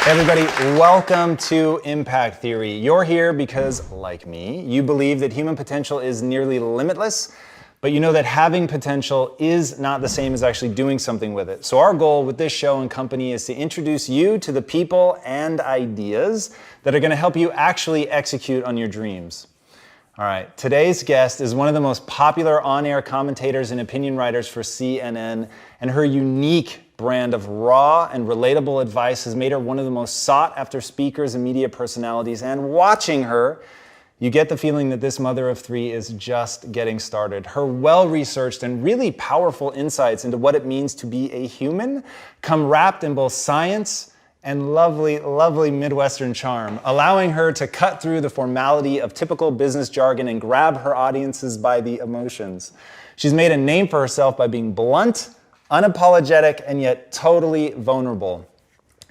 Hey everybody, welcome to Impact Theory. You're here because, like me, you believe that human potential is nearly limitless, but you know that having potential is not the same as actually doing something with it. So our goal with this show and company is to introduce you to the people and ideas that are going to help you actually execute on your dreams. All right, today's guest is one of the most popular on-air commentators and opinion writers for CNN, and her unique brand of raw and relatable advice has made her one of the most sought-after speakers and media personalities. And watching her, you get the feeling that this mother of three is just getting started. Her well-researched and really powerful insights into what it means to be a human come wrapped in both science and lovely, lovely Midwestern charm, allowing her to cut through the formality of typical business jargon and grab her audiences by the emotions. She's made a name for herself by being blunt, unapologetic, and yet totally vulnerable.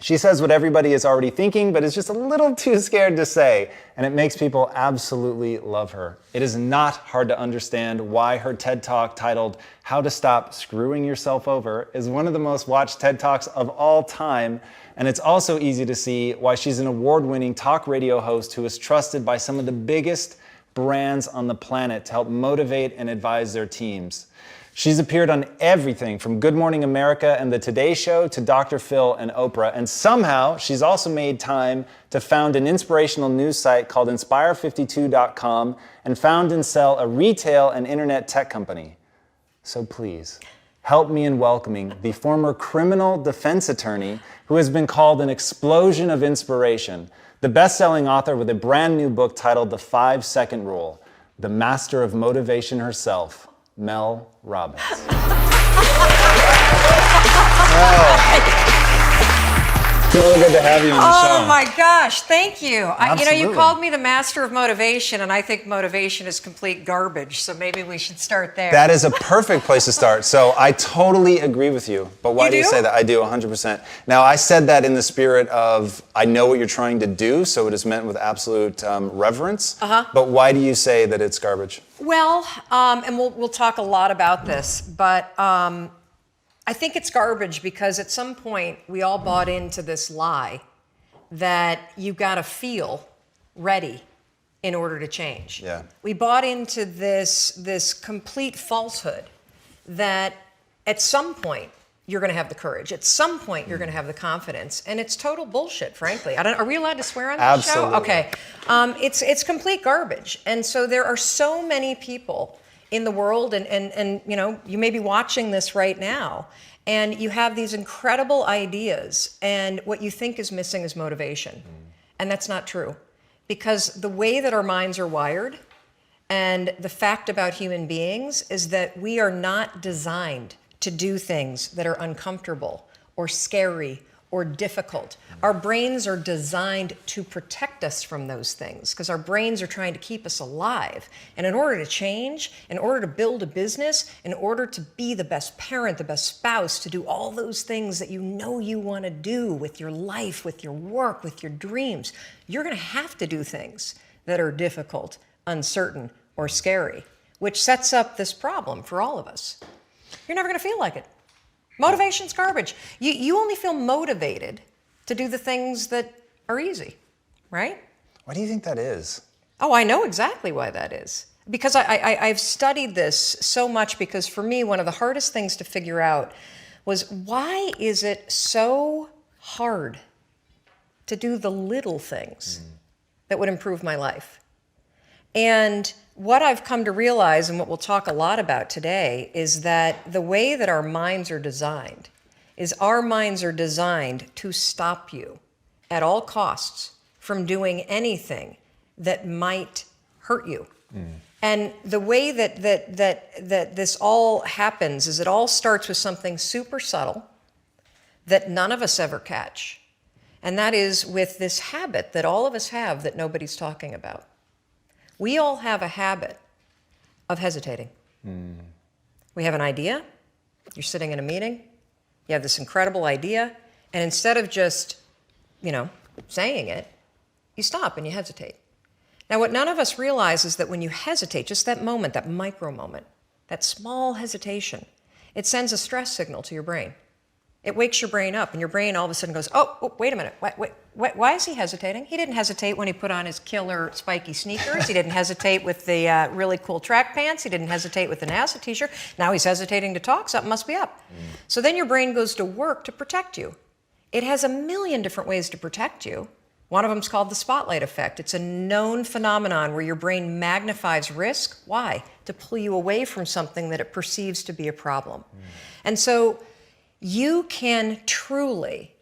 She says what everybody is already thinking, but is just a little too scared to say, and it makes people absolutely love her. It is not hard to understand why her TED Talk titled How to Stop Screwing Yourself Over is one of the most watched TED Talks of all time, and it's also easy to see why she's an award-winning talk radio host who is trusted by some of the biggest brands on the planet to help motivate and advise their teams. She's appeared on everything from Good Morning America and The Today Show to Dr. Phil and Oprah. And somehow she's also made time to found an inspirational news site called Inspire52.com and found and sell a retail and internet tech company. So please, help me in welcoming the former criminal defense attorney who has been called an explosion of inspiration, the best-selling author with a brand new book titled The 5-Second Rule, the master of motivation herself, Mel Robbins. It's really good to have you on the show. Oh my gosh, thank you. Absolutely. You called me the master of motivation, and I think motivation is complete garbage, so maybe we should start there. That is a perfect place to start. So I totally agree with you. But why do you say that? I do, 100%. Now, I said that in the spirit of, I know what you're trying to do, so it is meant with absolute reverence. But why do you say that it's garbage? Well, and we'll talk a lot about this, but I think it's garbage because at some point we all bought into this lie that you got to feel ready in order to change. Yeah. We bought into this complete falsehood that at some point you're going to have the courage. At some point you're going to have the confidence, and it's total bullshit, frankly. Are we allowed to swear on this show? Absolutely. Okay. It's complete garbage, and so there are so many people in the world, and you know, you may be watching this right now, and you have these incredible ideas, and what you think is missing is motivation. And that's not true. Because the way that our minds are wired, and the fact about human beings, is that we are not designed to do things that are uncomfortable or scary or difficult. Our brains are designed to protect us from those things because our brains are trying to keep us alive. And in order to change, in order to build a business, in order to be the best parent, the best spouse, to do all those things that you know you want to do with your life, with your work, with your dreams, you're going to have to do things that are difficult, uncertain, or scary, which sets up this problem for all of us. You're never going to feel like it. Motivation's garbage. You only feel motivated to do the things that are easy, right? Why do you think that is? Oh, I know exactly why that is. Because I've studied this so much, because for me, one of the hardest things to figure out was, why is it so hard to do the little things that would improve my life? And what I've come to realize, and what we'll talk a lot about today, is that the way that our minds are designed is our minds are designed to stop you at all costs from doing anything that might hurt you. And the way that this all happens is it all starts with something super subtle that none of us ever catch. And that is with this habit that all of us have that nobody's talking about. We all have a habit of hesitating. We have an idea. You're sitting in a meeting. You have this incredible idea. And instead of just, saying it, you stop and you hesitate. Now, what none of us realize is that when you hesitate, just that moment, that micro moment, that small hesitation, it sends a stress signal to your brain. It wakes your brain up, and your brain all of a sudden goes, oh, wait a minute. Why is he hesitating? He didn't hesitate when he put on his killer spiky sneakers. He didn't hesitate with the really cool track pants. He didn't hesitate with the NASA t-shirt. Now he's hesitating to talk. Something must be up. So then your brain goes to work to protect you. It has a million different ways to protect you. One of them is called the spotlight effect. It's a known phenomenon where your brain magnifies risk. Why? To pull you away from something that it perceives to be a problem. And so you can truly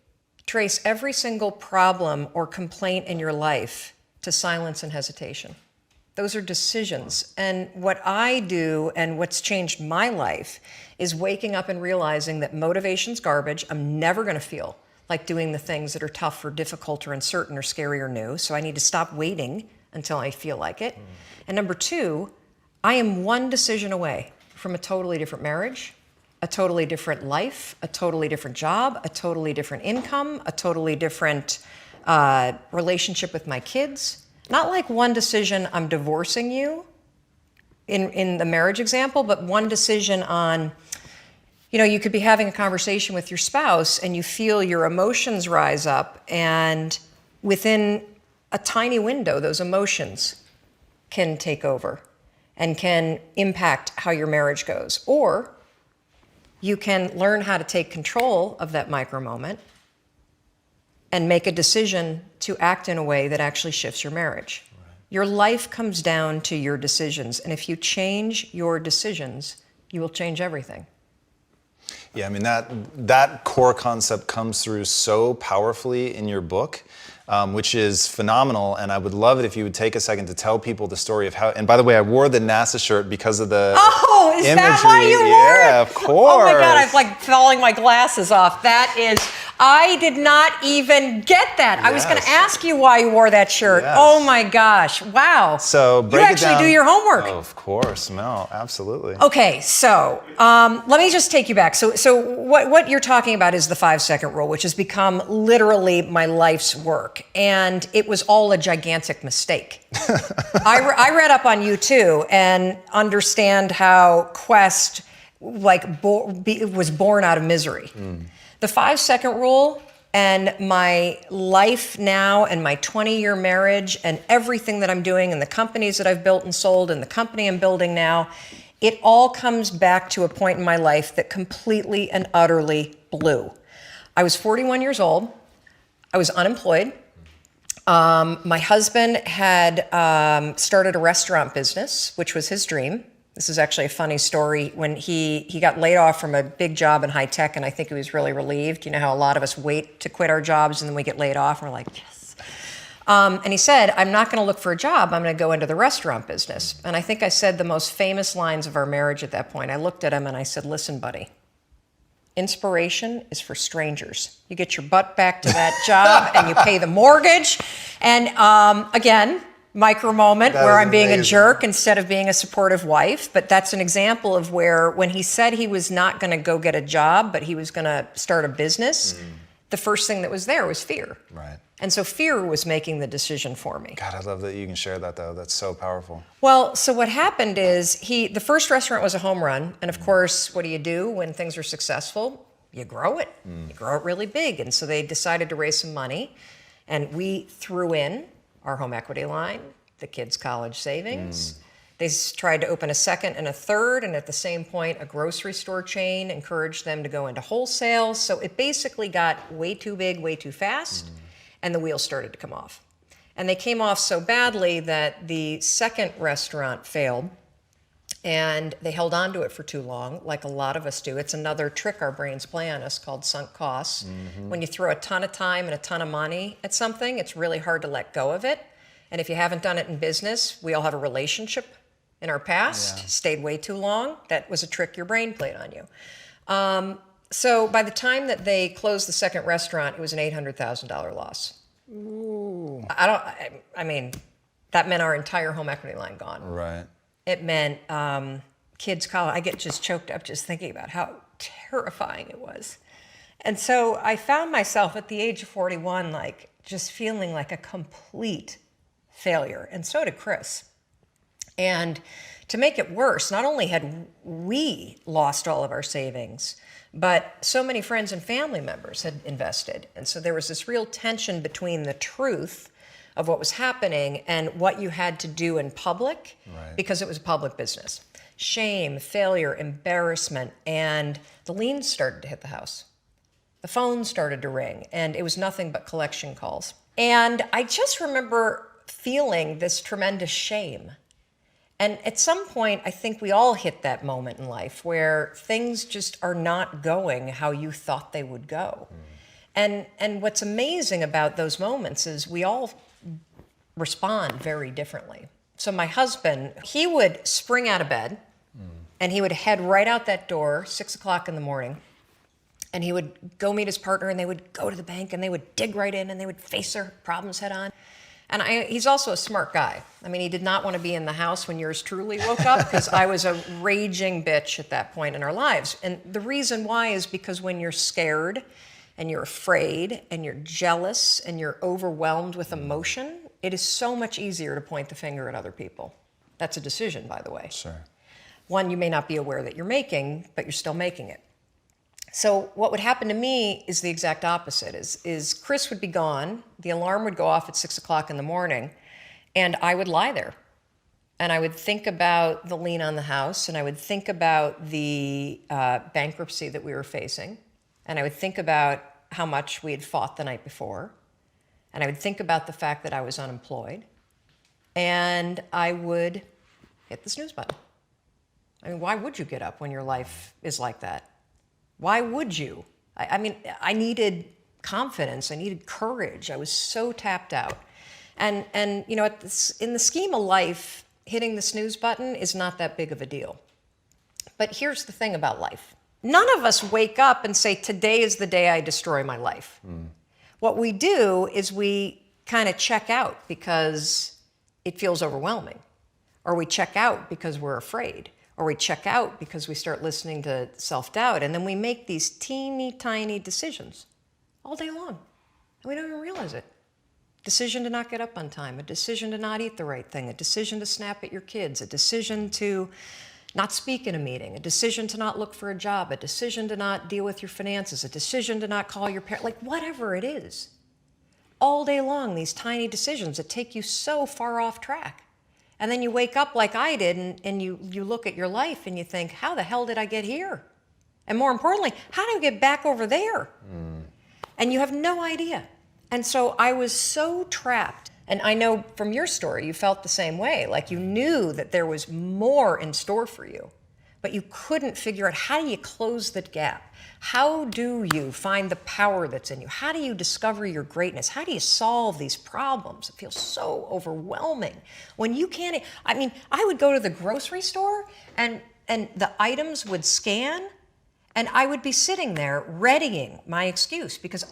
trace every single problem or complaint in your life to silence and hesitation. Those are decisions. And what I do and what's changed my life is waking up and realizing that motivation's garbage. I'm never going to feel like doing the things that are tough or difficult or uncertain or scary or new. So I need to stop waiting until I feel like it. And number two, I am one decision away from a totally different marriage, a totally different life, a totally different job, a totally different income, a totally different relationship with my kids. Not like one decision, I'm divorcing you in the marriage example, but one decision on, you know, you could be having a conversation with your spouse and you feel your emotions rise up, and within a tiny window, those emotions can take over and can impact how your marriage goes. Or you can learn how to take control of that micro moment and make a decision to act in a way that actually shifts your marriage. Right. Your life comes down to your decisions. And if you change your decisions, you will change everything. Yeah, I mean, that core concept comes through so powerfully in your book, which is phenomenal. And I would love it if you would take a second to tell people the story of how, and by the way, I wore the NASA shirt because of the is imagery. That why you wore it? Yeah, of course. Oh my God, I'm like falling my glasses off. That is, I did not even get that. I was going to ask you why you wore that shirt. Yes. Oh my gosh, wow. So break you it actually down. do your homework. Oh, of course, Mel, absolutely. Okay, so let me just take you back. So what you're talking about is the 5-second rule, which has become literally my life's work. And it was all a gigantic mistake. I read up on you too and understand how Quest was born out of misery. The 5-second rule and my life now and my 20-year marriage and everything that I'm doing and the companies that I've built and sold and the company I'm building now, it all comes back to a point in my life that completely and utterly blew. I was 41 years old. I was unemployed. My husband had started a restaurant business, which was his dream. This is actually a funny story. When he got laid off from a big job in high tech, and I think he was really relieved. You know how a lot of us wait to quit our jobs and then we get laid off and we're like, yes. And he said, I'm not going to look for a job. I'm going to go into the restaurant business. And I think I said the most famous lines of our marriage at that point. I looked at him and I said, listen, buddy, inspiration is for strangers. You get your butt back to that job and you pay the mortgage. And again, micro moment where I'm being a jerk instead of being a supportive wife. But that's an example of where when he said he was not going to go get a job, but he was going to start a business, the first thing that was there was fear. Right. And so fear was making the decision for me. God, I love that you can share that though. That's so powerful. Well, so what happened is the first restaurant was a home run. And of course, what do you do when things are successful? You grow it. You grow it really big. And so they decided to raise some money. And we threw in our home equity line, the kids' college savings. They tried to open a second and a third, and at the same point, a grocery store chain encouraged them to go into wholesale. So it basically got way too big, way too fast, and the wheels started to come off. And they came off so badly that the second restaurant failed, and they held on to it for too long, like a lot of us do. It's another trick our brains play on us called sunk costs. When you throw a ton of time and a ton of money at something, it's really hard to let go of it. And if you haven't done it in business, we all have a relationship in our past, stayed way too long. That was a trick your brain played on you. So by the time that they closed the second restaurant, it was an $800,000 loss. Ooh. I mean, that meant our entire home equity line gone. Right. It meant kids' college. I get just choked up just thinking about how terrifying it was. And so I found myself at the age of 41, like just feeling like a complete failure. And so did Chris. And To make it worse, not only had we lost all of our savings, but so many friends and family members had invested. And so there was this real tension between the truth of what was happening and what you had to do in public, because it was a public business. Shame, failure, embarrassment, and the liens started to hit the house. The phone started to ring, and it was nothing but collection calls. And I just remember feeling this tremendous shame. And at some point, I think we all hit that moment in life where things just are not going how you thought they would go. And what's amazing about those moments is we all respond very differently. So my husband, he would spring out of bed and he would head right out that door, 6 o'clock in the morning, and he would go meet his partner and they would go to the bank and they would dig right in and they would face their problems head on. And he's also a smart guy. I mean, he did not want to be in the house when yours truly woke up, because I was a raging bitch at that point in our lives. And the reason why is because when you're scared and you're afraid and you're jealous and you're overwhelmed with emotion, it is so much easier to point the finger at other people. That's a decision, by the way. Sure. One you may not be aware that you're making, but you're still making it. So what would happen to me is the exact opposite. Is Chris would be gone, the alarm would go off at 6 o'clock in the morning, and I would lie there. And I would think about the lien on the house, and I would think about the bankruptcy that we were facing, and I would think about how much we had fought the night before, and I would think about the fact that I was unemployed, and I would hit the snooze button. I mean, why would you get up when your life is like that? Why would you? I mean, I needed confidence. I needed courage. I was so tapped out. And you know, in the scheme of life, hitting the snooze button is not that big of a deal. But here's the thing about life. None of us wake up and say, today is the day I destroy my life. What we do is we kind of check out because it feels overwhelming. Or we check out because we're afraid. Or we check out because we start listening to self-doubt, and then we make these teeny tiny decisions all day long, and we don't even realize it. Decision to not get up on time, a decision to not eat the right thing, a decision to snap at your kids, a decision to not speak in a meeting, a decision to not look for a job, a decision to not deal with your finances, a decision to not call your parents, like whatever it is. All day long, these tiny decisions that take you so far off track. And then you wake up like I did, and you look at your life and you think, how the hell did I get here? And more importantly, how do I get back over there? And you have no idea. And so I was so trapped. And I know from your story, you felt the same way. Like you knew that there was more in store for you, but you couldn't figure out, how do you close the gap? How do you find the power that's in you? How do you discover your greatness? How do you solve these problems? It feels so overwhelming when you can't. I mean, I would go to the grocery store and the items would scan, and I would be sitting there readying my excuse because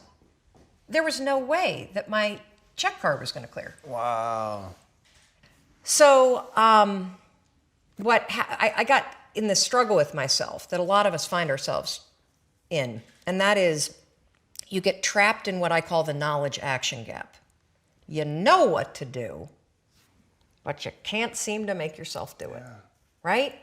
there was no way that my check card was going to clear. Wow. So I got in this struggle with myself that a lot of us find ourselves in, and that is you get trapped in what I call the knowledge action gap. You know what to do, but you can't seem to make yourself do it, right?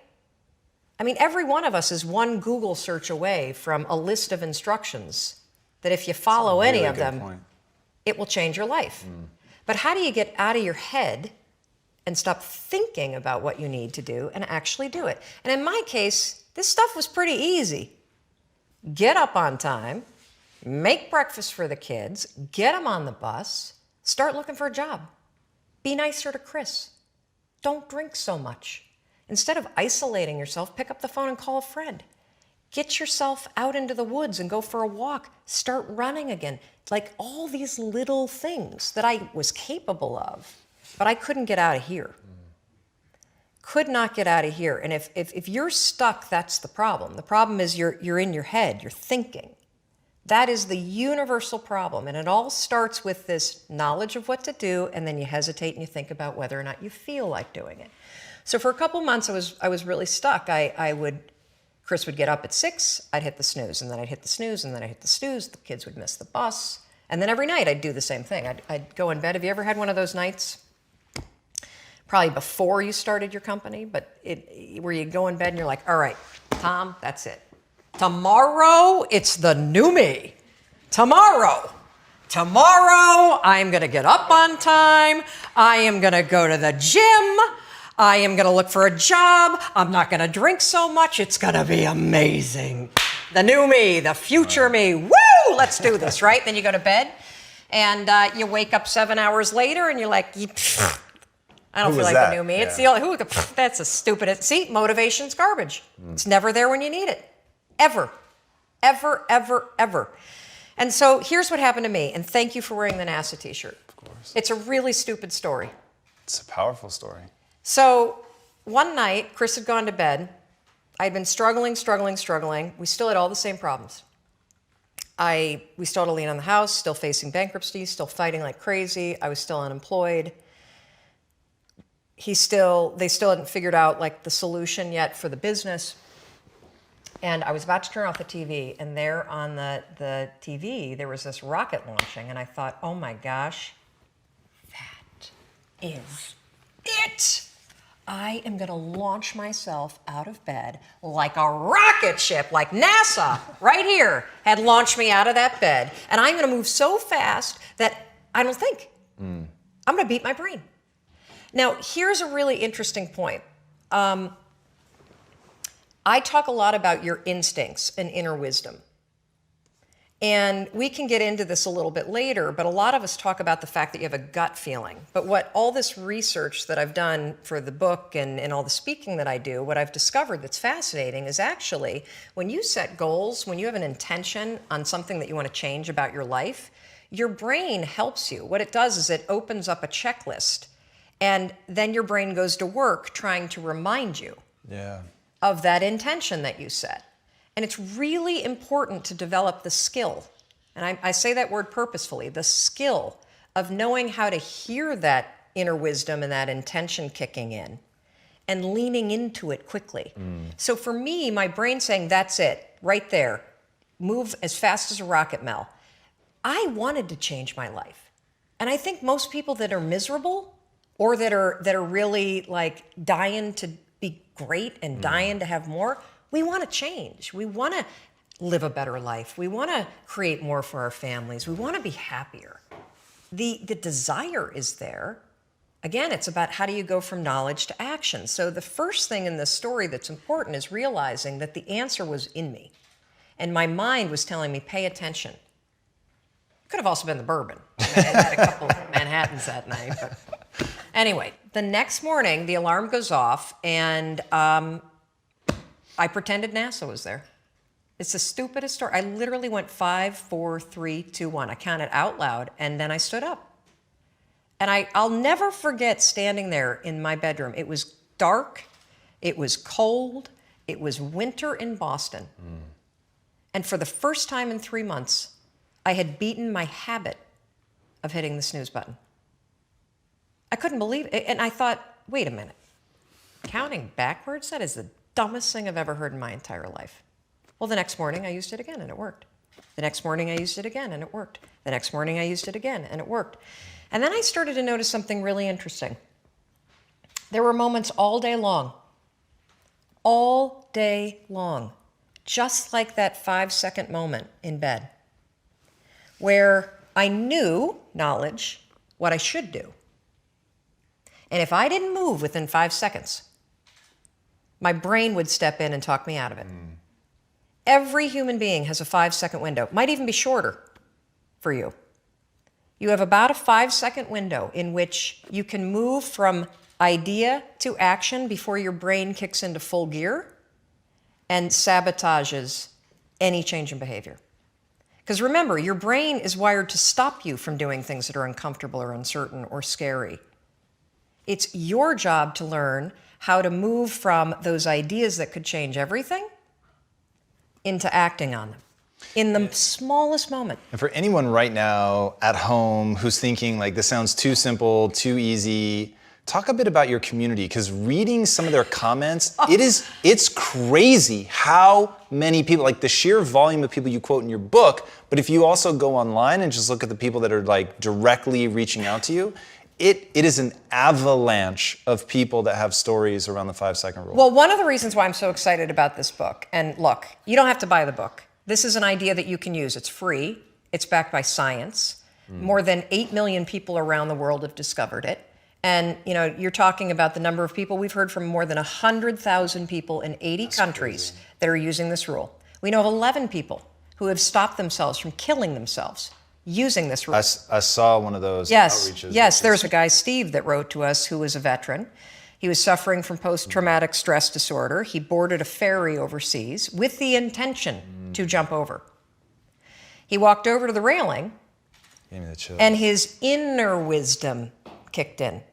I mean, every one of us is one Google search away from a list of instructions that if you follow any of them, it will change your life. But how do you get out of your head and stop thinking about what you need to do and actually do it? And in my case, this stuff was pretty easy. Get up on time, make breakfast for the kids, get them on the bus, start looking for a job. Be nicer to Chris. Don't drink so much. Instead of isolating yourself, pick up the phone and call a friend. Get yourself out into the woods and go for a walk. Start running again. Like all these little things that I was capable of, but I couldn't get out of here. Could not get out of here. And if you're stuck, that's the problem. The problem is you're in your head, you're thinking. That is the universal problem. And it all starts with this knowledge of what to do, and then you hesitate and you think about whether or not you feel like doing it. So for a couple months, I was really stuck. Chris would get up at 6, I'd hit the snooze, and then I'd hit the snooze, and then I'd hit the snooze. The kids would miss the bus. And then every night I'd do the same thing. I'd go in bed. Have you ever had one of those nights? probably before you started your company, but where you go in bed and you're like, all right, Tom, that's it. Tomorrow, it's the new me. Tomorrow, I'm going to get up on time. I am going to go to the gym. I am going to look for a job. I'm not going to drink so much. It's going to be amazing. The new me, the future me. Woo! Let's do this, right? Then you go to bed and you wake up 7 hours later and you're like, I don't feel like the new me. It's the only, that's a stupid, see, motivation's garbage. It's never there when you need it. Ever. Ever, ever, ever. And so here's what happened to me, and thank you for wearing the NASA t-shirt. Of course. It's a really stupid story. It's a powerful story. So one night, Chris had gone to bed. I'd been struggling. We still had all the same problems. We still had a lien on the house, still facing bankruptcy, still fighting like crazy. I was still unemployed. They still hadn't figured out like the solution yet for the business. And I was about to turn off the TV, and there on the TV, there was this rocket launching, and I thought, oh my gosh, that is it. I am gonna launch myself out of bed like a rocket ship, like NASA, right here, had launched me out of that bed. And I'm gonna move so fast that I don't think. I'm gonna beat my brain. Now, here's a really interesting point. I talk a lot about your instincts and inner wisdom. And we can get into this a little bit later, but a lot of us talk about the fact that you have a gut feeling. But what all this research that I've done for the book and all the speaking that I do, what I've discovered that's fascinating is actually when you set goals, when you have an intention on something that you want to change about your life, your brain helps you. What it does is it opens up a checklist, and then your brain goes to work trying to remind you. Yeah. Of that intention that you set. And it's really important to develop the skill, and I say that word purposefully, the skill of knowing how to hear that inner wisdom and that intention kicking in and leaning into it quickly. So for me, my brain saying, that's it, right there, move as fast as a rocket, Mel. I wanted to change my life. And I think most people that are miserable or that are really like dying to be great and dying to have more, we want to change. We want to live a better life. We want to create more for our families. We want to be happier. The desire is there. Again, it's about how do you go from knowledge to action. So the first thing in this story that's important is realizing that the answer was in me. And my mind was telling me, pay attention. Could have also been the bourbon. I had a couple of Manhattans that night. But anyway, the next morning, the alarm goes off, and I pretended NASA was there. It's the stupidest story. I literally went 5, 4, 3, 2, 1. I counted out loud, and then I stood up. And I'll never forget standing there in my bedroom. It was dark. It was cold. It was winter in Boston. And for the first time in 3 months, I had beaten my habit of hitting the snooze button. I couldn't believe it. And I thought, wait a minute. Counting backwards? That is the dumbest thing I've ever heard in my entire life. Well, the next morning I used it again and it worked. The next morning I used it again and it worked. The next morning I used it again and it worked. And then I started to notice something really interesting. There were moments all day long, just like that 5-second moment in bed, where I knew, knowledge, what I should do. And if I didn't move within 5 seconds, my brain would step in and talk me out of it. Every human being has a 5-second window. Might even be shorter for you. You have about a 5-second window in which you can move from idea to action before your brain kicks into full gear and sabotages any change in behavior. Because remember, your brain is wired to stop you from doing things that are uncomfortable or uncertain or scary. It's your job to learn how to move from those ideas that could change everything into acting on them in the smallest moment. And for anyone right now at home who's thinking like, this sounds too simple, too easy, talk a bit about your community, because reading some of their comments, it's crazy how many people, like the sheer volume of people you quote in your book, but if you also go online and just look at the people that are like directly reaching out to you, it is an avalanche of people that have stories around the 5-second rule. Well, one of the reasons why I'm so excited about this book, and look, you don't have to buy the book. This is an idea that you can use. It's free. It's backed by science. More than 8 million people around the world have discovered it. And you're talking about the number of people. We've heard from more than 100,000 people in 80 countries that are using this rule. We know of 11 people who have stopped themselves from killing themselves using this rule. I saw one of those outreaches. Yes, there's a guy, Steve, that wrote to us who was a veteran. He was suffering from post-traumatic stress disorder. He boarded a ferry overseas with the intention to jump over. He walked over to the railing, Gave me the chills. and his inner wisdom kicked in.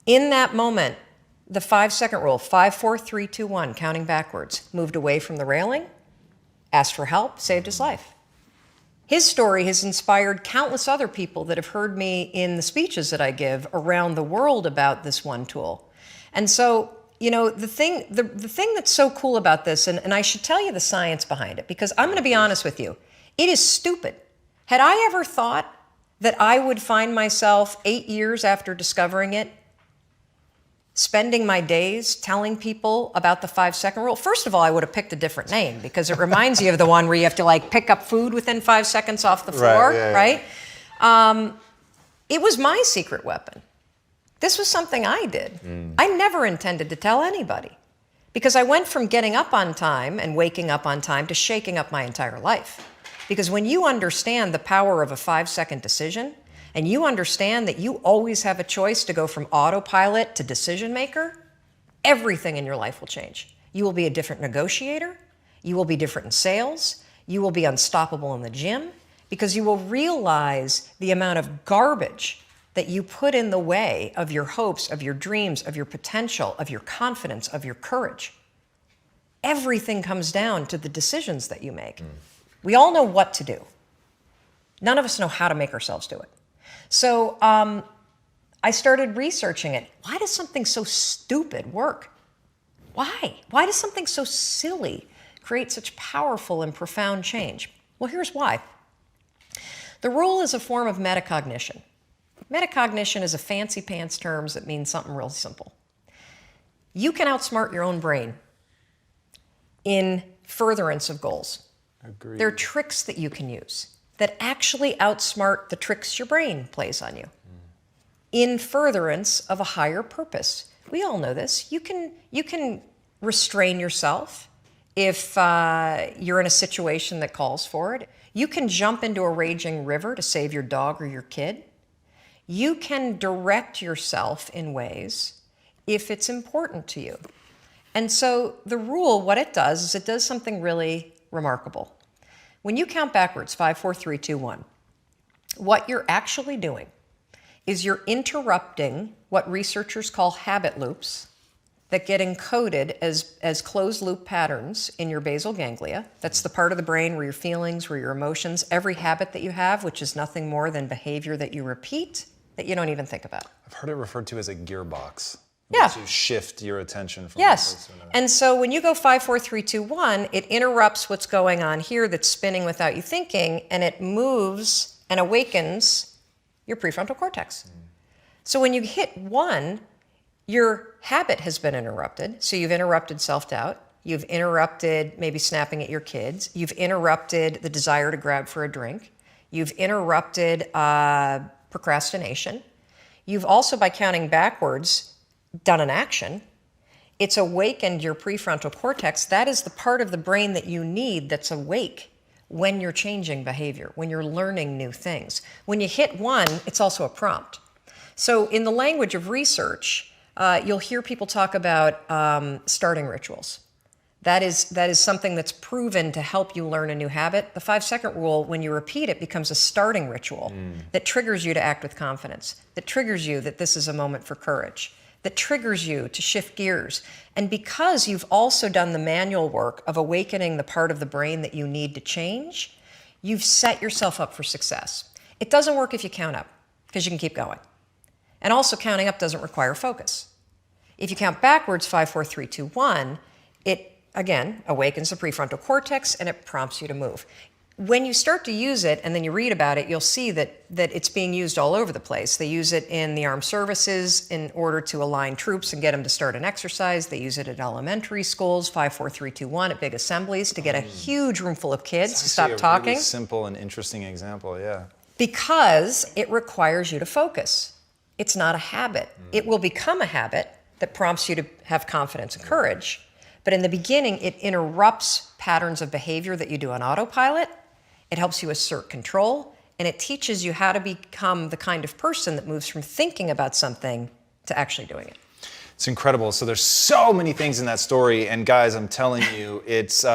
In that moment, the 5-second rule, 5, 4, 3, 2, 1, counting backwards, moved away from the railing, asked for help, saved his life. His story has inspired countless other people that have heard me in the speeches that I give around the world about this one tool. And so, the thing that's so cool about this, and I should tell you the science behind it, because I'm going to be honest with you, it is stupid. Had I ever thought that I would find myself 8 years after discovering it, spending my days telling people about the 5-second rule? First of all, I would have picked a different name because it reminds you of the one where you have to pick up food within 5 seconds off the floor, right? It was my secret weapon. This was something I did. I never intended to tell anybody because I went from getting up on time and waking up on time to shaking up my entire life. Because when you understand the power of a 5-second decision, and you understand that you always have a choice to go from autopilot to decision maker, everything in your life will change. You will be a different negotiator. You will be different in sales. You will be unstoppable in the gym because you will realize the amount of garbage that you put in the way of your hopes, of your dreams, of your potential, of your confidence, of your courage. Everything comes down to the decisions that you make. We all know what to do. None of us know how to make ourselves do it. So I started researching it. Why does something so stupid work? Why? Why does something so silly create such powerful and profound change? Well, here's why. The rule is a form of metacognition. Metacognition is a fancy pants term that means something real simple. You can outsmart your own brain in furtherance of goals. Agreed. There are tricks that you can use that actually outsmart the tricks your brain plays on you in furtherance of a higher purpose. We all know this. You can restrain yourself if you're in a situation that calls for it. You can jump into a raging river to save your dog or your kid. You can direct yourself in ways if it's important to you. And so the rule, what it does is it does something really remarkable. When you count backwards, 5, 4, 3, 2, 1, what you're actually doing is you're interrupting what researchers call habit loops that get encoded as closed loop patterns in your basal ganglia. That's the part of the brain where your feelings, where your emotions, every habit that you have, which is nothing more than behavior that you repeat that you don't even think about. I've heard it referred to as a gearbox. Yeah. To shift your attention from one place to another. And so when you go 5, 4, 3, 2, 1, it interrupts what's going on here that's spinning without you thinking, and it moves and awakens your prefrontal cortex. So when you hit 1, your habit has been interrupted. So you've interrupted self-doubt. You've interrupted maybe snapping at your kids. You've interrupted the desire to grab for a drink. You've interrupted procrastination. You've also, by counting backwards, done an action. It's awakened your prefrontal cortex. That is the part of the brain that you need that's awake when you're changing behavior, when you're learning new things. When you hit 1, it's also a prompt. So in the language of research, you'll hear people talk about starting rituals. That is something that's proven to help you learn a new habit. The 5-second rule, when you repeat it, becomes a starting ritual that triggers you to act with confidence, that triggers you that this is a moment for courage, that triggers you to shift gears. And because you've also done the manual work of awakening the part of the brain that you need to change, you've set yourself up for success. It doesn't work if you count up, because you can keep going. And also counting up doesn't require focus. If you count backwards, 5, 4, 3, 2, 1, it, again, awakens the prefrontal cortex and it prompts you to move. when you start to use it and then you read about it, you'll see that it's being used all over the place. They use it in the armed services in order to align troops and get them to start an exercise. They use it at elementary schools, 5, 4, 3, 2, 1, at big assemblies to get a huge room full of kids to stop talking. Really simple and interesting example, yeah. Because it requires you to focus. It's not a habit. It will become a habit that prompts you to have confidence and courage. But in the beginning, it interrupts patterns of behavior that you do on autopilot. It helps you assert control, and it teaches you how to become the kind of person that moves from thinking about something to actually doing it. It's incredible. So there's so many things in that story, and guys, I'm telling you, it's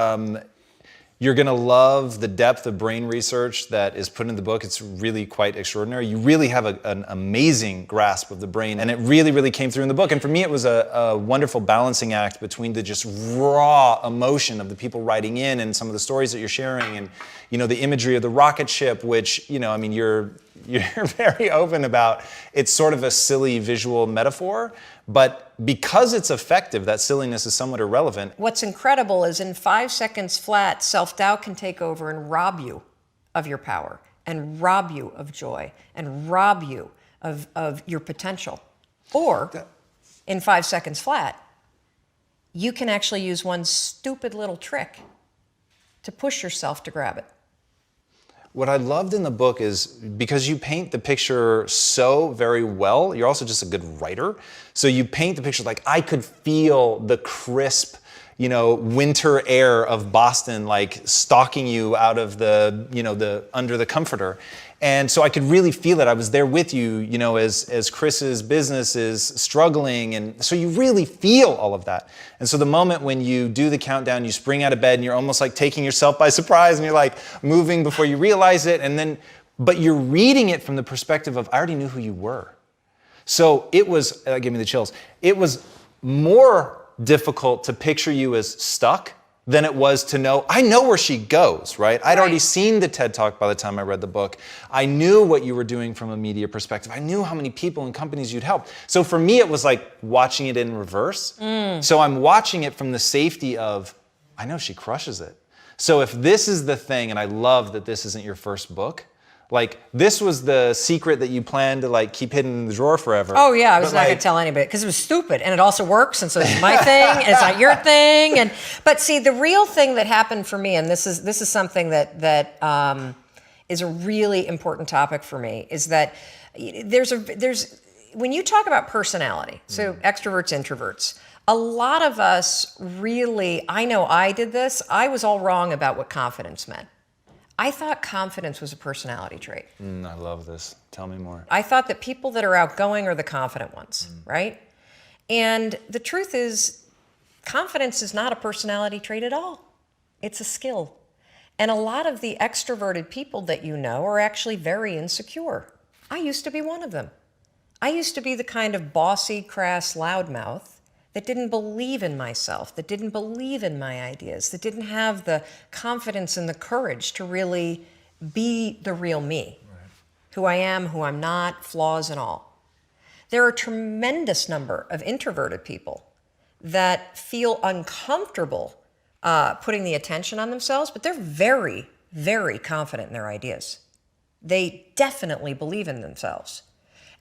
you're gonna love the depth of brain research that is put in the book. It's really quite extraordinary. You really have an amazing grasp of the brain, and it really, really came through in the book. And for me, it was a wonderful balancing act between the just raw emotion of the people writing in and some of the stories that you're sharing, and the imagery of the rocket ship, which you're very open about. It's sort of a silly visual metaphor, but because it's effective, that silliness is somewhat irrelevant. What's incredible is in 5 seconds flat, self-doubt can take over and rob you of your power, and rob you of joy, and rob you of your potential. Or in 5 seconds flat, you can actually use one stupid little trick to push yourself to grab it. What I loved in the book is because you paint the picture so very well, you're also just a good writer. So you paint the picture like I could feel the crisp, winter air of Boston, like stalking you out of the under the comforter. And so I could really feel it. I was there with you, as Chris's business is struggling. And so you really feel all of that. And so the moment when you do the countdown, you spring out of bed and you're almost like taking yourself by surprise and you're like moving before you realize it. But you're reading it from the perspective of, I already knew who you were. So it was, that gave me the chills. It was more difficult to picture you as stuck than it was to know, I know where she goes, right? I'd already seen the TED Talk by the time I read the book. I knew what you were doing from a media perspective. I knew how many people and companies you'd help. So for me, it was like watching it in reverse. So I'm watching it from the safety of, I know she crushes it. So if this is the thing, and I love that this isn't your first book, like this was the secret that you planned to like keep hidden in the drawer forever. Oh yeah, I was not gonna tell anybody because it was stupid, and it also works, and so it's my thing, and it's not your thing. But see, the real thing that happened for me, and this is something that is a really important topic for me, is that there's when you talk about personality, so extroverts, introverts. A lot of us really, I know I did this. I was all wrong about what confidence meant. I thought confidence was a personality trait. I love this. Tell me more. I thought that people that are outgoing are the confident ones, right? And the truth is, confidence is not a personality trait at all. It's a skill. And a lot of the extroverted people that you know are actually very insecure. I used to be one of them. I used to be the kind of bossy, crass loudmouth that didn't believe in myself, that didn't believe in my ideas, that didn't have the confidence and the courage to really be the real me, who I am, who I'm not, flaws and all. There are a tremendous number of introverted people that feel uncomfortable putting the attention on themselves, but they're very, very confident in their ideas. They definitely believe in themselves.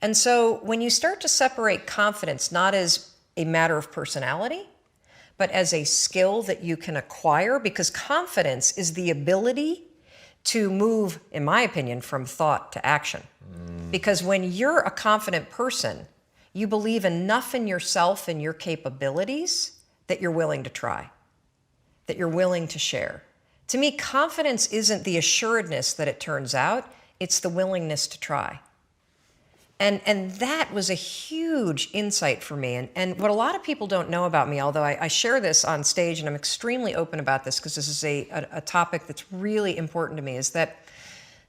And so when you start to separate confidence not as a matter of personality, but as a skill that you can acquire, because confidence is the ability to move, in my opinion, from thought to action. Because when you're a confident person, you believe enough in yourself and your capabilities that you're willing to try, that you're willing to share. To me, confidence isn't the assuredness that it turns out, it's the willingness to try. And that was a huge insight for me. And what a lot of people don't know about me, although I share this on stage and I'm extremely open about this because this is a topic that's really important to me, is that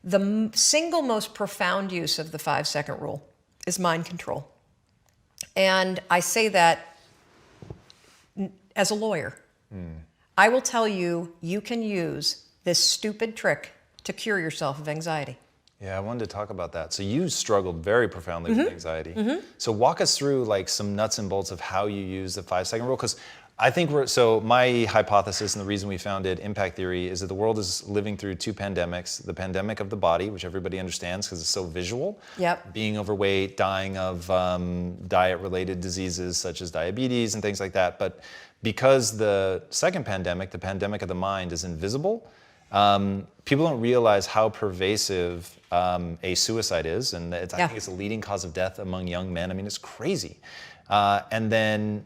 the single most profound use of the 5-second rule is mind control. And I say that as a lawyer. I will tell you, you can use this stupid trick to cure yourself of anxiety. Yeah, I wanted to talk about that. So you struggled very profoundly with anxiety. So walk us through like some nuts and bolts of how you use the 5-second rule, because I think my hypothesis and the reason we founded Impact Theory is that the world is living through two pandemics. The pandemic of the body, which everybody understands because it's so visual. Yep. Being overweight, dying of diet-related diseases such as diabetes and things like that. But because the second pandemic, the pandemic of the mind, is invisible, people don't realize how pervasive a suicide is. And I think it's a leading cause of death among young men. I mean, it's crazy. And then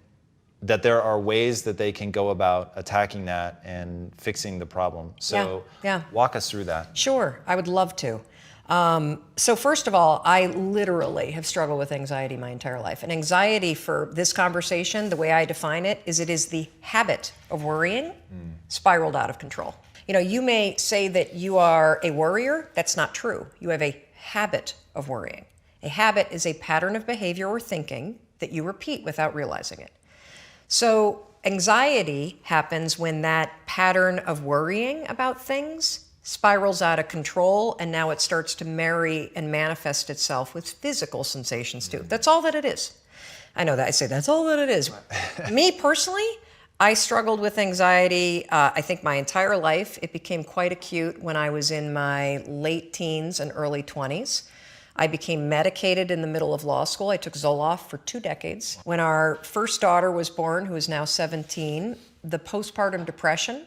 that there are ways that they can go about attacking that and fixing the problem. So walk us through that. Sure, I would love to. So first of all, I literally have struggled with anxiety my entire life. And anxiety, for this conversation, the way I define it is the habit of worrying spiraled out of control. You know, you may say that you are a worrier. That's not true. You have a habit of worrying. A habit is a pattern of behavior or thinking that you repeat without realizing it. So anxiety happens when that pattern of worrying about things spirals out of control, and now it starts to marry and manifest itself with physical sensations too. That's all that it is. I know that I say that's all that it is. Me personally, I struggled with anxiety, I think my entire life. It became quite acute when I was in my late teens and early 20s. I became medicated in the middle of law school. I took Zoloft for 2 decades. When our first daughter was born, who is now 17, the postpartum depression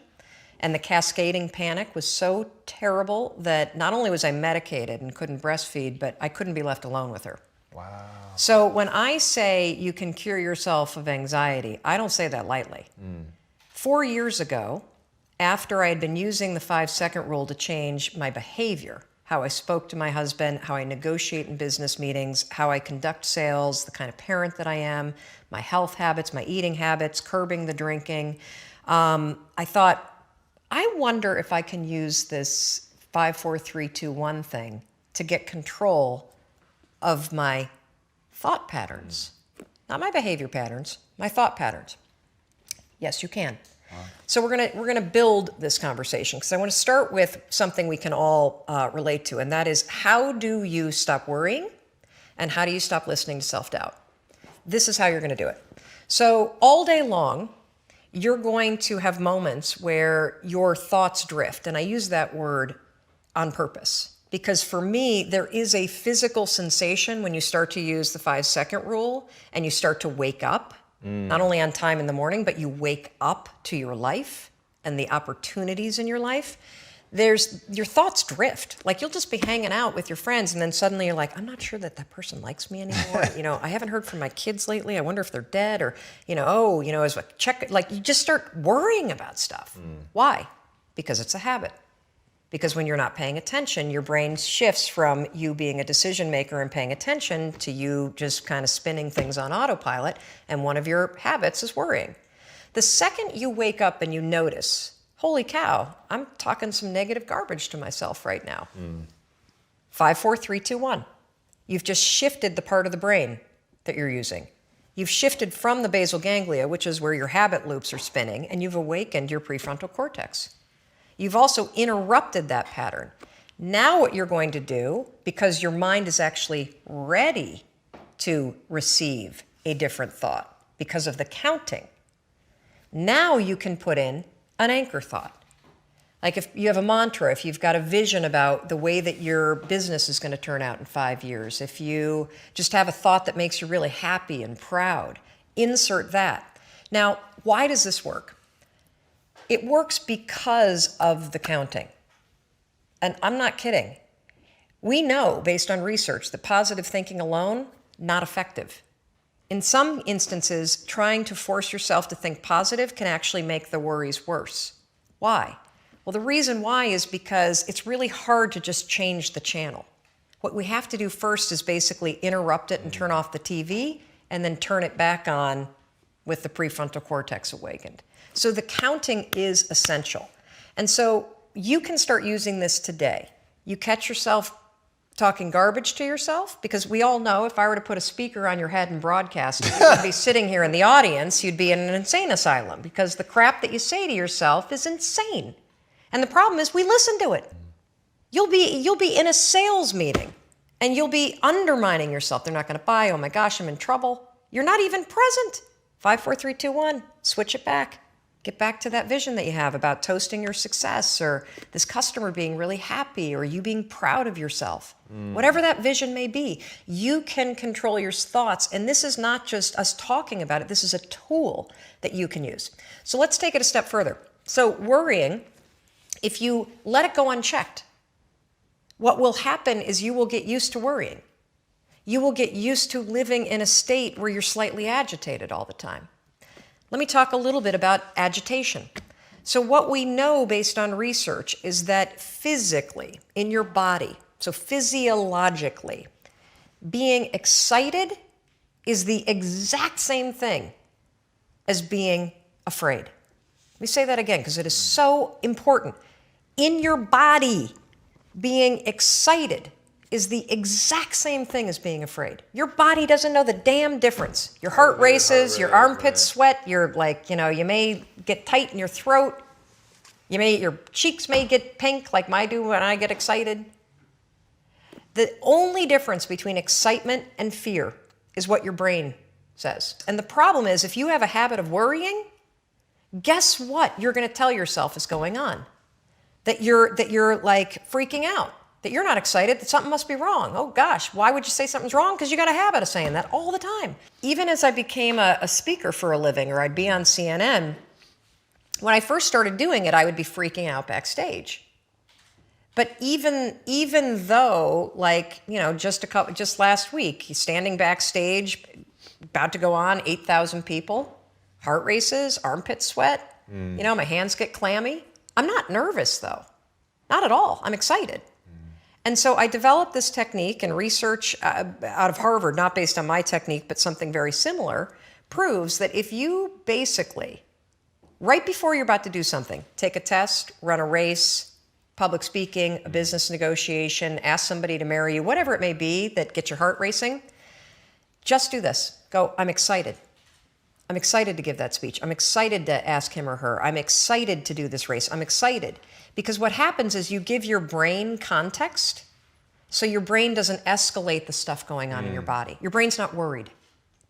and the cascading panic was so terrible that not only was I medicated and couldn't breastfeed, but I couldn't be left alone with her. Wow. So when I say you can cure yourself of anxiety, I don't say that lightly. 4 years ago, after I had been using the 5-second rule to change my behavior, how I spoke to my husband, how I negotiate in business meetings, how I conduct sales, the kind of parent that I am, my health habits, my eating habits, curbing the drinking, I thought, I wonder if I can use this 5, 4, 3, 2, 1 thing to get control of my thought patterns. Not my behavior patterns, my thought patterns. Yes, you can. So we're gonna build this conversation, because I want to start with something we can all relate to, and that is, how do you stop worrying and how do you stop listening to self-doubt? This is how you're going to do it. So all day long, you're going to have moments where your thoughts drift, and I use that word on purpose, because for me, there is a physical sensation when you start to use the 5-second rule and you start to wake up. Not only on time in the morning, but you wake up to your life and the opportunities in your life. Your thoughts drift. Like, you'll just be hanging out with your friends, and then suddenly you're like, I'm not sure that person likes me anymore. I haven't heard from my kids lately. I wonder if they're dead, or, as a check, like, you just start worrying about stuff. Why? Because it's a habit. Because when you're not paying attention, your brain shifts from you being a decision maker and paying attention to you just kind of spinning things on autopilot, and one of your habits is worrying. The second you wake up and you notice, holy cow, I'm talking some negative garbage to myself right now. 5, 4, 3, 2, 1. You've just shifted the part of the brain that you're using. You've shifted from the basal ganglia, which is where your habit loops are spinning, and you've awakened your prefrontal cortex. You've also interrupted that pattern. Now what you're going to do, because your mind is actually ready to receive a different thought because of the counting, now you can put in an anchor thought. Like, if you have a mantra, if you've got a vision about the way that your business is going to turn out in 5 years, if you just have a thought that makes you really happy and proud, insert that. Now, why does this work? It works because of the counting. And I'm not kidding. We know, based on research, that positive thinking alone, not effective. In some instances, trying to force yourself to think positive can actually make the worries worse. Why? Well, the reason why is because it's really hard to just change the channel. What we have to do first is basically interrupt it and turn off the TV, and then turn it back on with the prefrontal cortex awakened. So the counting is essential. And so you can start using this today. You catch yourself talking garbage to yourself, because we all know if I were to put a speaker on your head and broadcast, you would be sitting here in the audience, you'd be in an insane asylum, because the crap that you say to yourself is insane. And the problem is we listen to it. You'll be in a sales meeting and you'll be undermining yourself. They're not going to buy. Oh my gosh, I'm in trouble. You're not even present. 5, 4, 3, 2, 1. Switch it back. Get back to that vision that you have about toasting your success or this customer being really happy or you being proud of yourself. Whatever that vision may be, you can control your thoughts. And this is not just us talking about it. This is a tool that you can use. So let's take it a step further. So worrying, if you let it go unchecked, what will happen is you will get used to worrying. You will get used to living in a state where you're slightly agitated all the time. Let me talk a little bit about agitation. So what we know based on research is that physically, in your body, so physiologically, being excited is the exact same thing as being afraid. Let me say that again because it is so important. In your body, being excited is the exact same thing as being afraid. Your body doesn't know the damn difference. Your heart races, your armpits sweat, you're like, you may get tight in your throat. Your cheeks may get pink like mine do when I get excited. The only difference between excitement and fear is what your brain says. And the problem is if you have a habit of worrying, guess what you're going to tell yourself is going on? That you're like freaking out. That you're not excited, that something must be wrong. Oh gosh, why would you say something's wrong? Because you got a habit of saying that all the time. Even as I became a speaker for a living, or I'd be on CNN, when I first started doing it, I would be freaking out backstage. But even though, like, just last week, standing backstage, about to go on, 8,000 people, heart races, armpit sweat, my hands get clammy. I'm not nervous though, not at all. I'm excited. And so I developed this technique, and research out of Harvard, not based on my technique, but something very similar, proves that if you basically, right before you're about to do something, take a test, run a race, public speaking, a business negotiation, ask somebody to marry you, whatever it may be that gets your heart racing, just do this. Go, I'm excited. I'm excited to give that speech. I'm excited to ask him or her. I'm excited to do this race. I'm excited. Because what happens is you give your brain context, so your brain doesn't escalate the stuff going on in your body. Your brain's not worried.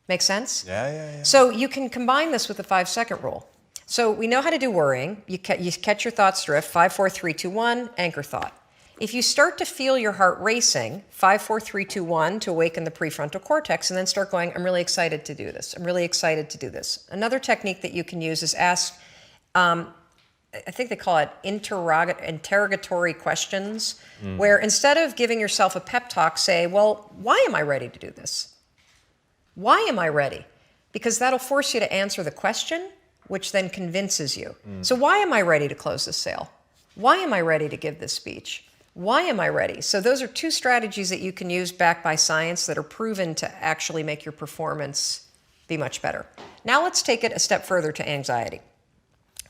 Make sense? Yeah. So you can combine this with the 5-second rule. So we know how to do worrying. You catch your thoughts drift, 5, 4, 3, 2, 1, anchor thought. If you start to feel your heart racing, 5, 4, 3, 2, 1, to awaken the prefrontal cortex, and then start going, I'm really excited to do this. I'm really excited to do this. Another technique that you can use is ask, I think they call it interrogatory questions, where instead of giving yourself a pep talk, say, well, why am I ready to do this? Why am I ready? Because that'll force you to answer the question, which then convinces you. So why am I ready to close this sale? Why am I ready to give this speech? Why am I ready? So those are two strategies that you can use backed by science that are proven to actually make your performance be much better. Now let's take it a step further to anxiety.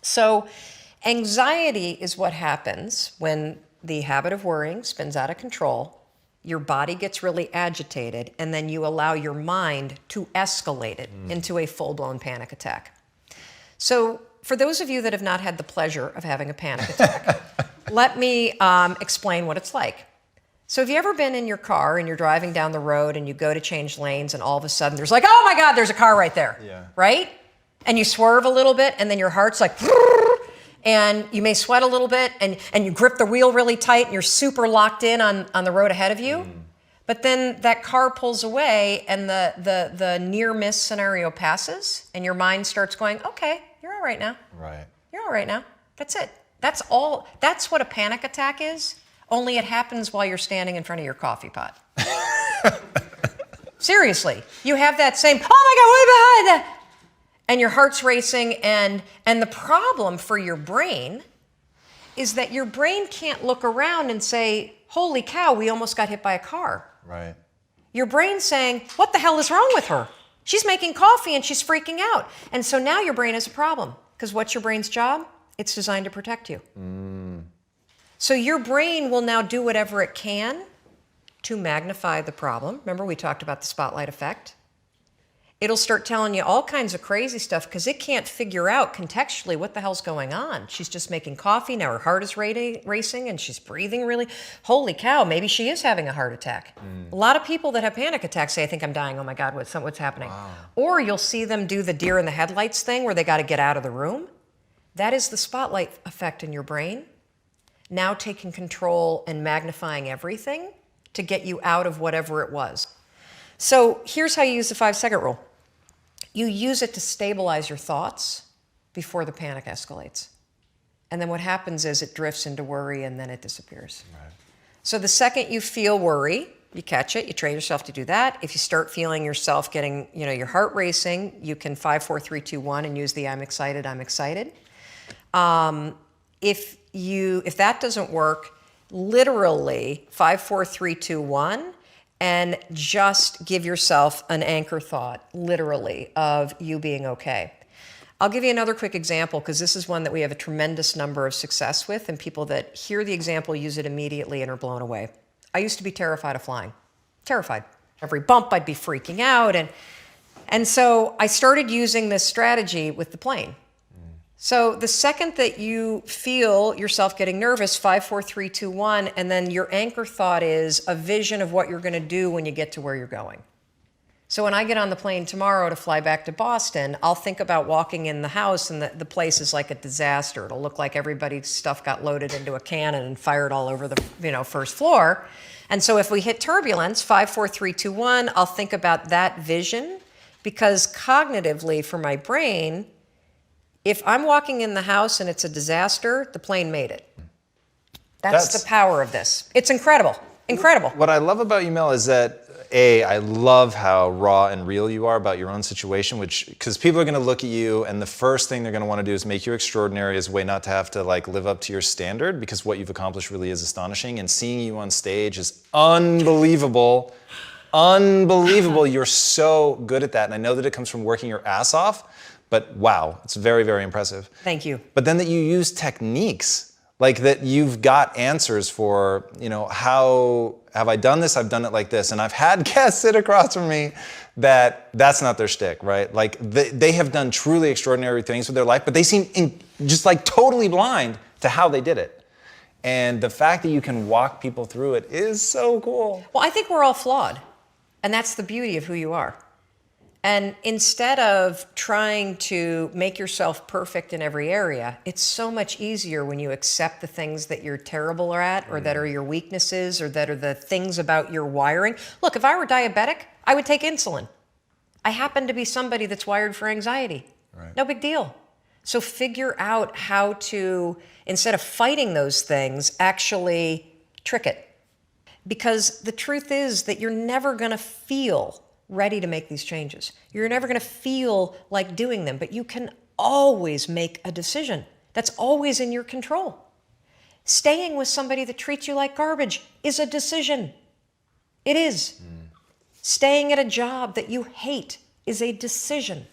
So anxiety is what happens when the habit of worrying spins out of control, your body gets really agitated, and then you allow your mind to escalate it into a full-blown panic attack. So for those of you that have not had the pleasure of having a panic attack, let me explain what it's like. So have you ever been in your car and you're driving down the road and you go to change lanes and all of a sudden there's like, oh my God, there's a car right there, right? And you swerve a little bit and then your heart's like, and you may sweat a little bit and you grip the wheel really tight and you're super locked in on the road ahead of you. But then that car pulls away and the near miss scenario passes and your mind starts going, okay, you're all right now. Right. You're all right now. That's it. That's all. That's what a panic attack is, only it happens while you're standing in front of your coffee pot. Seriously. You have that same, oh my God, what behind that? And your heart's racing, and the problem for your brain is that your brain can't look around and say, holy cow, we almost got hit by a car. Right. Your brain's saying, what the hell is wrong with her? She's making coffee and she's freaking out. And so now your brain has a problem. Because what's your brain's job? It's designed to protect you. So your brain will now do whatever it can to magnify the problem. Remember we talked about the spotlight effect? It'll start telling you all kinds of crazy stuff because it can't figure out contextually what the hell's going on. She's just making coffee. Now her heart is racing and she's breathing really. Holy cow, maybe she is having a heart attack. A lot of people that have panic attacks say, I think I'm dying. Oh my God, what's happening? Wow. Or you'll see them do the deer in the headlights thing where they got to get out of the room. That is the spotlight effect in your brain. Now taking control and magnifying everything to get you out of whatever it was. So here's how you use the 5-second rule. You use it to stabilize your thoughts before the panic escalates. And then what happens is it drifts into worry and then it disappears. Right. So the second you feel worry, you catch it, you train yourself to do that. If you start feeling yourself getting, your heart racing, you can 5, 4, 3, 2, 1 and use the I'm excited. If that doesn't work, literally 5, 4, 3, 2, 1, and just give yourself an anchor thought, literally, of you being okay. I'll give you another quick example because this is one that we have a tremendous number of success with, and people that hear the example use it immediately and are blown away. I used to be terrified of flying. Terrified. Every bump I'd be freaking out. And so I started using this strategy with the plane. So the second that you feel yourself getting nervous, 5, 4, 3, 2, 1, and then your anchor thought is a vision of what you're going to do when you get to where you're going. So when I get on the plane tomorrow to fly back to Boston, I'll think about walking in the house and the place is like a disaster. It'll look like everybody's stuff got loaded into a cannon and fired all over the first floor. And so if we hit turbulence, 5, 4, 3, 2, 1, I'll think about that vision because cognitively for my brain, if I'm walking in the house and it's a disaster, the plane made it. That's the power of this. It's incredible. Incredible. What I love about you, Mel, is that I love how raw and real you are about your own situation, because people are going to look at you and the first thing they're going to want to do is make you extraordinary as a way not to have to live up to your standard, because what you've accomplished really is astonishing, and seeing you on stage is unbelievable. Unbelievable. You're so good at that, and I know that it comes from working your ass off, but wow, it's very, very impressive. Thank you. But then that you use techniques, like that you've got answers for, how have I done this? I've done it like this. And I've had guests sit across from me that's not their shtick, right? Like they have done truly extraordinary things with their life, but they seem just totally blind to how they did it. And the fact that you can walk people through it is so cool. Well, I think we're all flawed. And that's the beauty of who you are. And instead of trying to make yourself perfect in every area, it's so much easier when you accept the things that you're terrible at or that are your weaknesses or that are the things about your wiring. Look, if I were diabetic, I would take insulin. I happen to be somebody that's wired for anxiety. Right. No big deal. So figure out how to, instead of fighting those things, actually trick it. Because the truth is that you're never going to feel ready to make these changes. You're never going to feel like doing them, but you can always make a decision. That's always in your control. Staying with somebody that treats you like garbage is a decision. It is. Staying at a job that you hate is a decision.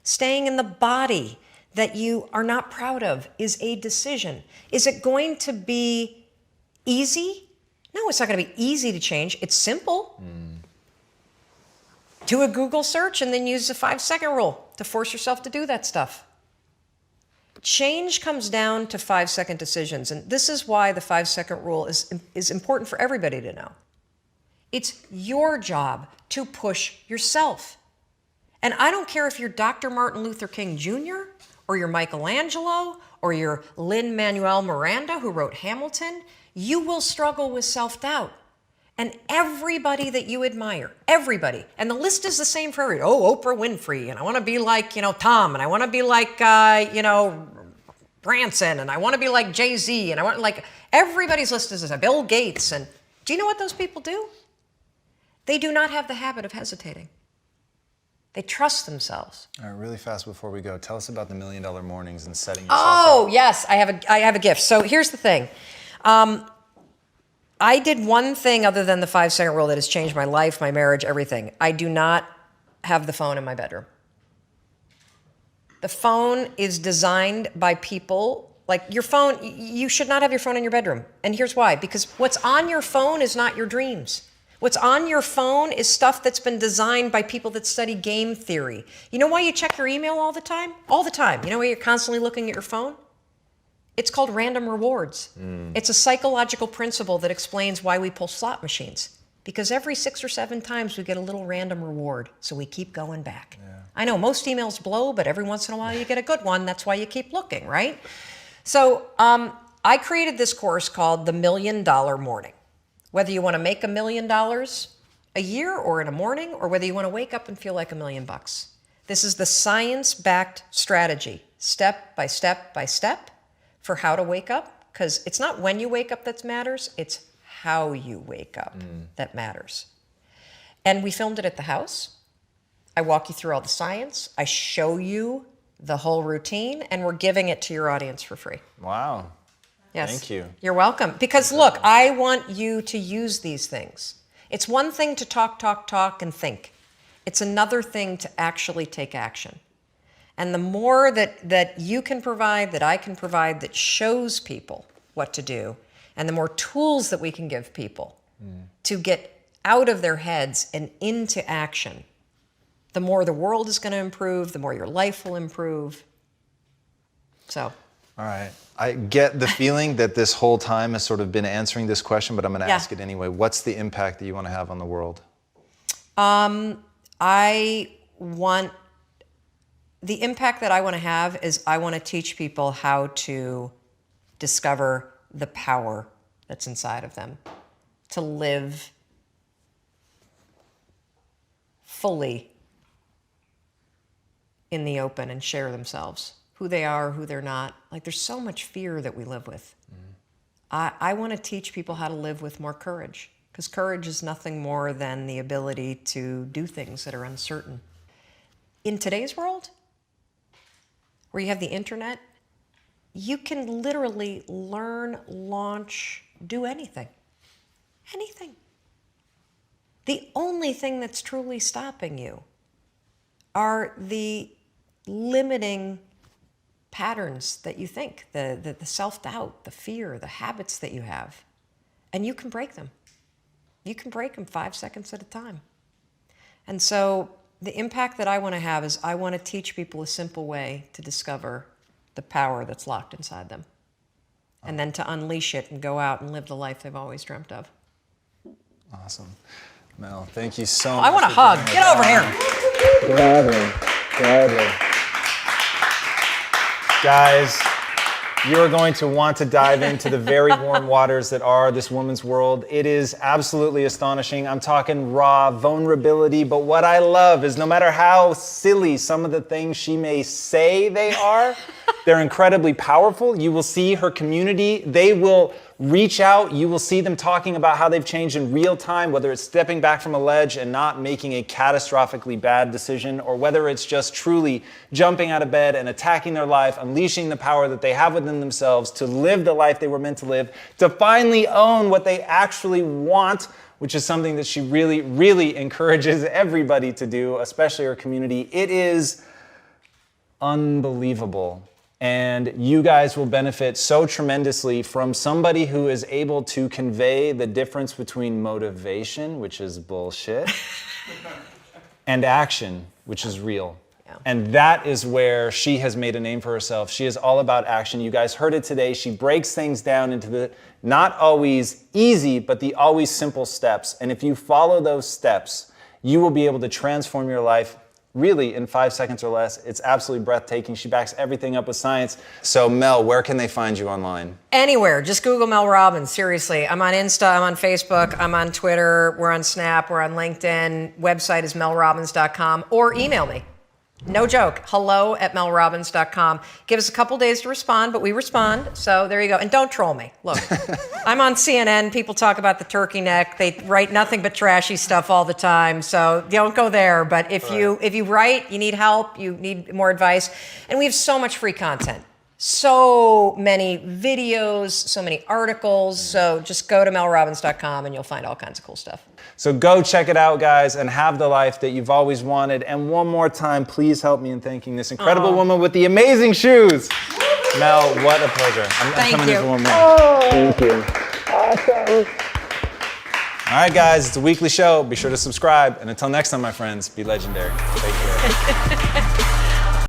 Staying in the body that you are not proud of is a decision. Is it going to be easy? No, it's not going to be easy to change. It's simple. Do a Google search and then use the 5-second rule to force yourself to do that stuff. Change comes down to 5-second decisions, and this is why the 5-second rule is important for everybody to know. It's your job to push yourself. And I don't care if you're Dr. Martin Luther King Jr., or you're Michelangelo, or you're Lin-Manuel Miranda, who wrote Hamilton, you will struggle with self-doubt. And everybody that you admire, everybody, and the list is the same for everybody. Oh, Oprah Winfrey, and I want to be like, Tom, and I want to be like, Branson, and I want to be like Jay-Z, and I want everybody's list is Bill Gates. And do you know what those people do? They do not have the habit of hesitating. They trust themselves. All right, really fast before we go, tell us about the $1 Million Mornings and setting yourself up. Oh, yes, I have a gift. So here's the thing. I did one thing other than the 5-second rule that has changed my life, my marriage, everything. I do not have the phone in my bedroom. The phone is designed by people, like your phone, you should not have your phone in your bedroom. And here's why, because what's on your phone is not your dreams. What's on your phone is stuff that's been designed by people that study game theory. You know why you check your email all the time? All the time. You know why you're constantly looking at your phone? It's called random rewards. It's a psychological principle that explains why we pull slot machines. Because every 6 or 7 times we get a little random reward, so we keep going back. Yeah. I know most emails blow, but every once in a while you get a good one. That's why you keep looking, right? So I created this course called The $1 Million Morning. Whether you want to make $1 million a year or in a morning, or whether you want to wake up and feel like $1 million. This is the science-backed strategy, step by step by step, for how to wake up. Because it's not when you wake up that matters, it's how you wake up that matters. And we filmed it at the house. I walk you through all the science. I show you the whole routine, and we're giving it to your audience for free. Wow. Yes. Thank you. You're welcome. Because look, I want you to use these things. It's one thing to talk, and think. It's another thing to actually take action. And the more that you can provide, that I can provide, that shows people what to do, and the more tools that we can give people to get out of their heads and into action, the more the world is going to improve, the more your life will improve. So. All right. I get the feeling that this whole time has sort of been answering this question, but I'm going to ask it anyway. What's the impact that you want to have on the world? The impact that I want to have is I want to teach people how to discover the power that's inside of them, to live fully in the open and share themselves, who they are, who they're not. Like, there's so much fear that we live with. I want to teach people how to live with more courage, because courage is nothing more than the ability to do things that are uncertain. In today's world, where you have the internet, you can literally learn, launch, do anything. Anything. The only thing that's truly stopping you are the limiting patterns that you think, the self-doubt, the fear, the habits that you have. And you can break them. You can break them 5 seconds at a time. And so the impact that I want to have is I want to teach people a simple way to discover the power that's locked inside them, and then to unleash it and go out and live the life they've always dreamt of. Awesome. Mel, thank you so much. I want a hug. Get over here. Gladly. Guys, you are going to want to dive into the very warm waters that are this woman's world. It is absolutely astonishing. I'm talking raw vulnerability, but what I love is no matter how silly some of the things she may say they are, they're incredibly powerful. You will see her community. They will reach out. You will see them talking about how they've changed in real time, whether it's stepping back from a ledge and not making a catastrophically bad decision, or whether it's just truly jumping out of bed and attacking their life, unleashing the power that they have within themselves to live the life they were meant to live, to finally own what they actually want, which is something that she really, really encourages everybody to do, especially her community. It is unbelievable. And you guys will benefit so tremendously from somebody who is able to convey the difference between motivation, which is bullshit, and action, which is real. Yeah. And that is where she has made a name for herself. She is all about action. You guys heard it today. She breaks things down into the not always easy, but the always simple steps. And if you follow those steps, you will be able to transform your life really in 5 seconds or less. It's absolutely breathtaking. She backs everything up with science. So Mel, where can they find you online? Anywhere. Just Google Mel Robbins. Seriously. I'm on Insta, I'm on Facebook, I'm on Twitter, we're on Snap, we're on LinkedIn. Website is melrobbins.com, or email me. No joke. hello@melrobbins.com. Give us a couple days to respond, but we respond. So there you go. And don't troll me. Look, I'm on CNN. People talk about the turkey neck. They write nothing but trashy stuff all the time. So don't go there. But if you write, you need help, you need more advice. And we have so much free content. So many videos, so many articles. So just go to melrobbins.com and you'll find all kinds of cool stuff. So go check it out, guys, and have the life that you've always wanted. And one more time, please help me in thanking this incredible woman with the amazing shoes. Mel, what a pleasure. I'm Thank coming you. in for one more. Thank you. Awesome. All right, guys, it's a weekly show. Be sure to subscribe. And until next time, my friends, be legendary. Take care.